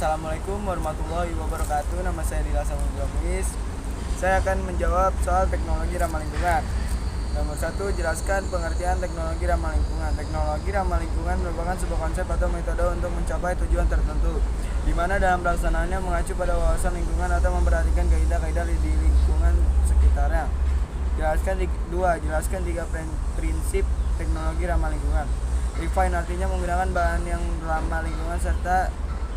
Assalamualaikum warahmatullahi wabarakatuh. Nama saya Dila Samudra Muiz. Saya akan menjawab soal teknologi ramah lingkungan. Nomor 1, jelaskan pengertian teknologi ramah lingkungan. Teknologi ramah lingkungan merupakan sebuah konsep atau metode untuk mencapai tujuan tertentu, di mana dalam pelaksanaannya mengacu pada wawasan lingkungan atau memperhatikan kaidah-kaidah di lingkungan sekitarnya. Jelaskan 3 prinsip teknologi ramah lingkungan. Refine artinya menggunakan bahan yang ramah lingkungan serta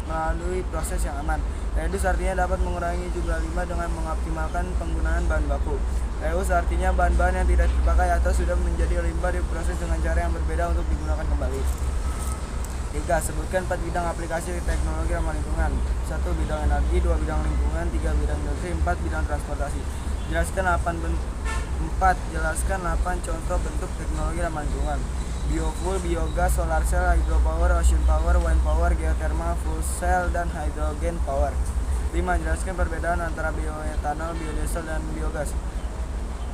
melalui proses yang aman. Reduce artinya dapat mengurangi jumlah limbah dengan mengoptimalkan penggunaan bahan baku. Reuse artinya bahan-bahan yang tidak terpakai atau sudah menjadi limbah diproses dengan cara yang berbeda untuk digunakan kembali. 3. Sebutkan 4 bidang aplikasi teknologi ramah lingkungan. 1. Bidang energi, 2. Bidang lingkungan, 3. Bidang industri, 4. Bidang transportasi. Jelaskan 8 contoh bentuk teknologi ramah lingkungan. Biofuel, biogas, solar cell, hydropower, ocean power, wind power, geothermal, fuel cell, dan hydrogen power. 5. Jelaskan perbedaan antara bioetanol, biodiesel, dan biogas.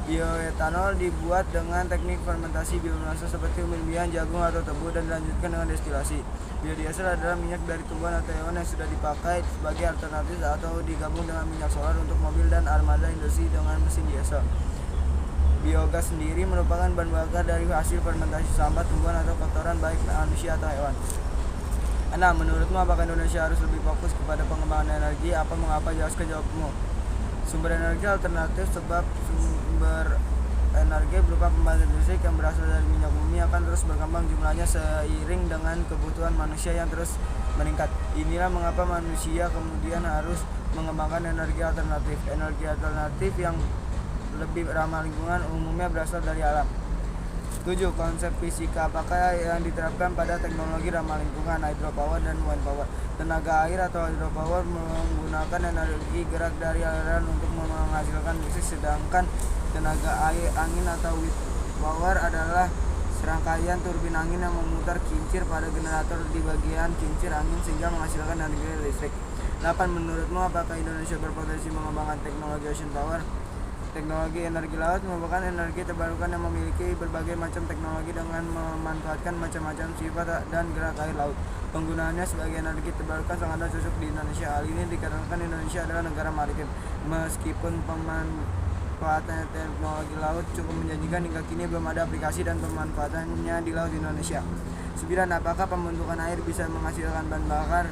Bioetanol dibuat dengan teknik fermentasi biomasa seperti umbi-umbian, jagung, atau tebu dan dilanjutkan dengan destilasi. Biodiesel adalah minyak dari tumbuhan atau hewan yang sudah dipakai sebagai alternatif atau digabung dengan minyak solar untuk mobil dan armada industri dengan mesin diesel. Biogas sendiri merupakan bahan bakar dari hasil fermentasi sampah tumbuhan atau kotoran baik manusia atau hewan. 6. Menurutmu apakah Indonesia harus lebih fokus kepada pengembangan energi? Mengapa? Jelaskan jawabmu. Sumber energi alternatif. Sebab sumber energi berupa pembangkit listrik yang berasal dari minyak bumi akan terus berkembang jumlahnya seiring dengan kebutuhan manusia yang terus meningkat. Inilah mengapa manusia kemudian harus mengembangkan energi alternatif. Energi alternatif yang lebih ramah lingkungan umumnya berasal dari alam. 7. Konsep fisika apakah yang diterapkan pada teknologi ramah lingkungan? Hydropower dan wind power. Tenaga air atau hydropower menggunakan energi gerak dari aliran untuk menghasilkan listrik, sedangkan tenaga angin atau wind power adalah serangkaian turbin angin yang memutar kincir pada generator di bagian kincir angin sehingga menghasilkan energi listrik. 8. Menurutmu apakah Indonesia berpotensi mengembangkan teknologi ocean power? Teknologi energi laut merupakan energi terbarukan yang memiliki berbagai macam teknologi dengan memanfaatkan macam-macam sifat dan gerak air laut. Penggunaannya sebagai energi terbarukan sangatlah cocok di Indonesia. Hal ini dikarenakan Indonesia adalah negara maritim. Meskipun pemanfaatan teknologi laut cukup menjanjikan, hingga kini belum ada aplikasi dan pemanfaatannya di laut Indonesia. 9. Apakah pembentukan air bisa menghasilkan bahan bakar?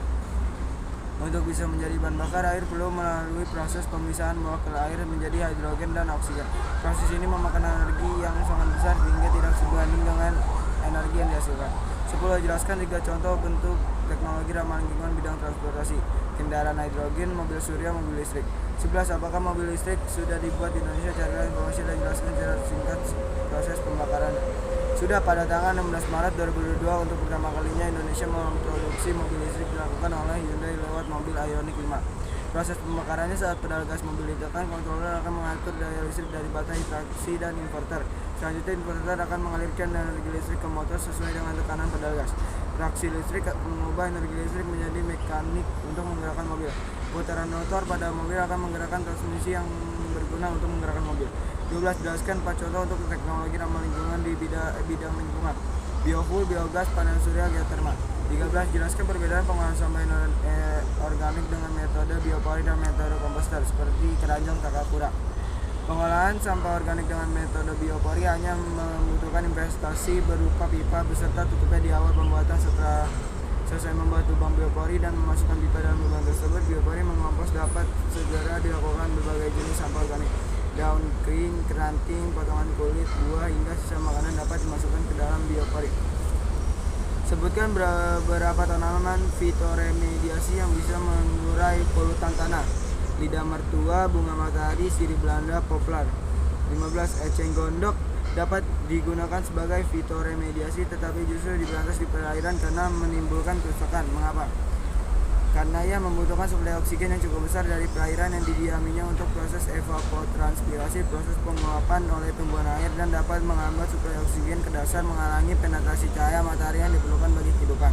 Untuk bisa menjadi bahan bakar, air perlu melalui proses pemisahan molekul air menjadi hidrogen dan oksigen. Proses ini memakan energi yang sangat besar hingga tidak sebanding dengan energi yang dihasilkan. 10. Jelaskan 3 contoh bentuk teknologi ramah lingkungan bidang transportasi. Kendaraan hidrogen, mobil surya, mobil listrik. 11. Apakah mobil listrik sudah dibuat di Indonesia? Carilah informasi dan jelaskan secara singkat proses pembakaran. Sudah pada tanggal 16 Maret 2022 untuk pertama kalinya Indonesia memproduksi mobil listrik dilakukan oleh Hyundai lewat mobil Ioniq 5. Proses pembakarannya saat pedal gas mobil ditekan, kontroler akan mengatur daya listrik dari baterai, traksi, dan inverter. Selanjutnya inverter akan mengalirkan energi listrik ke motor sesuai dengan tekanan pedal gas. Traksi listrik mengubah energi listrik menjadi mekanik untuk menggerakkan mobil. Putaran rotor pada mobil akan menggerakkan transmisi yang berguna untuk menggerakkan mobil. 12. Jelaskan 4 contoh untuk teknologi ramah lingkungan di bidang lingkungan. Biofuel, biogas, panel surya, geothermal. 13. Jelaskan perbedaan pengolahan sampah organik dengan metode biopori dan metode komposter seperti keranjang Takakura. Pengolahan sampah organik dengan metode biopori hanya membutuhkan investasi berupa pipa beserta tutupnya di awal pembuatan. Setelah selesai membuat lubang biopori dan memasukkan pipa dalam lubang tersebut, biopori mengompos dapat segera dilakukan berbagai jenis sampah organik. Daun kering, ranting, potongan kulit, buah, hingga sisa makanan dapat dimasukkan ke dalam biopori. Sebutkan beberapa tanaman fitoremediasi yang bisa mengurai polutan tanah. Lidah mertua, bunga matahari, sirih Belanda, poplar. 15. Eceng gondok dapat digunakan sebagai fitoremediasi tetapi justru diberantas di perairan karena menimbulkan kerusakan. Mengapa? Karena ia membutuhkan suplai oksigen yang cukup besar dari perairan yang didiaminya untuk proses evapotranspirasi, proses penguapan oleh tumbuhan air, dan dapat menghambat suplai oksigen ke dasar, menghalangi penetrasi cahaya matahari yang diperlukan bagi kehidupan.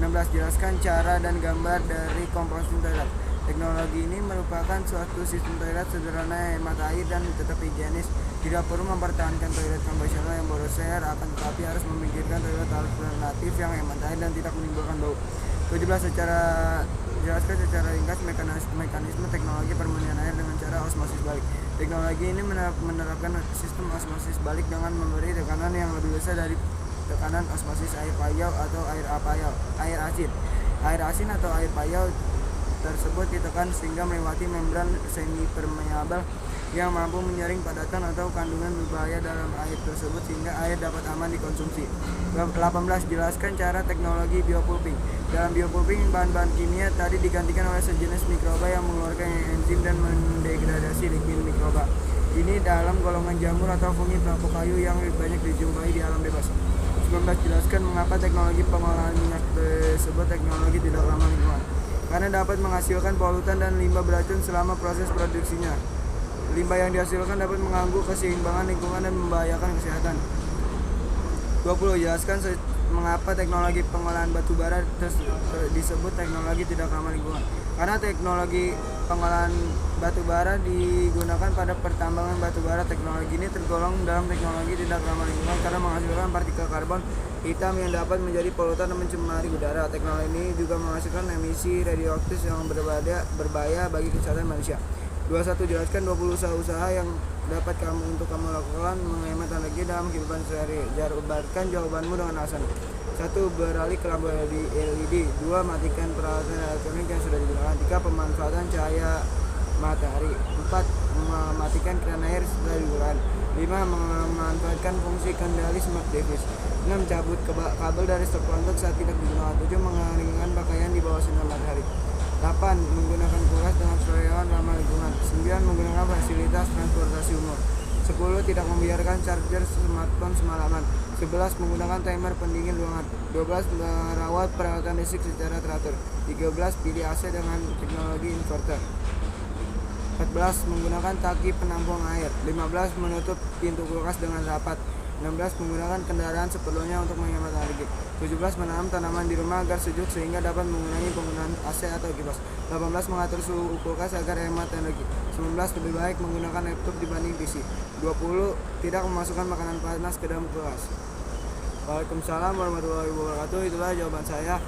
16. Jelaskan cara dan gambar dari composting toilet. Teknologi ini merupakan suatu sistem toilet sederhana yang hemat air dan tetap higienis. Tidak perlu mempertahankan toilet konvensional yang boros air, akan tetapi harus memikirkan toilet alternatif yang hemat air dan tidak menimbulkan bau. 17. Jelaskan secara ringkas mekanisme teknologi permandian air dengan cara osmosis balik. Teknologi ini menerapkan sistem osmosis balik dengan memberi tekanan yang lebih besar dari tekanan osmosis air payau atau air asin. Air asin atau air payau tersebut ditekan sehingga melewati membran semi permeabel yang mampu menyaring padatan atau kandungan berbahaya dalam air tersebut sehingga air dapat aman dikonsumsi. 18. Jelaskan cara teknologi biopulping. Dalam biopulping, bahan-bahan kimia tadi digantikan oleh sejenis mikroba yang mengeluarkan enzim dan mendegradasi liquid mikroba. Ini dalam golongan jamur atau fungi pelapuk kayu yang banyak dijumpai di alam bebas. 19. Jelaskan mengapa teknologi pengolahan minyak tersebut teknologi tidak ramah lingkungan. Karena dapat menghasilkan polutan dan limbah beracun selama proses produksinya. Limbah yang dihasilkan dapat mengganggu keseimbangan lingkungan dan membahayakan kesehatan. 20. Jelaskan mengapa teknologi pengolahan batu bara disebut teknologi tidak ramah lingkungan. Karena teknologi pengolahan batu bara digunakan pada pertambangan batu bara. Teknologi ini tergolong dalam teknologi tidak ramah lingkungan karena menghasilkan partikel karbon hitam yang dapat menjadi polutan dan mencemari udara. Teknologi ini juga menghasilkan emisi radioaktif yang berbahaya bagi kesehatan manusia. 21. Jelaskan 20 usaha yang dapat kamu lakukan menghemat energi dalam kehidupan sehari. Jabarkan jawabanmu dengan alasan. 1. Beralih ke lampu LED. 2. Matikan peralatan elektronik yang sudah digunakan. 3. Pemanfaatan cahaya matahari. 4. Mematikan keran air setelah digunakan. 5. Memanfaatkan fungsi kendali smart device. 6. Cabut kabel dari stop kontak saat tidak digunakan. 7. Mengeringkan pakaian di bawah sinar matahari. 8. Menggunakan kulkas dengan karyawan ramah lingkungan. 9. Menggunakan fasilitas transportasi umum. 10. Tidak membiarkan charger smartphone semalaman. 11. Menggunakan timer pendingin ruangan. 12. Merawat peralatan listrik secara teratur. 13. Pilih AC dengan teknologi inverter. 14. Menggunakan tangki penampung air. 15. Menutup pintu kulkas dengan rapat. 16. Menggunakan kendaraan seperlunya untuk menghemat energi. 17. Menanam tanaman di rumah agar sejuk sehingga dapat mengurangi penggunaan AC atau kipas. 18. Mengatur suhu kulkas agar hemat energi. 19. Lebih baik menggunakan laptop dibanding PC. 20. Tidak memasukkan makanan panas ke dalam kulkas. Waalaikumsalam warahmatullahi wabarakatuh. Itulah jawaban saya.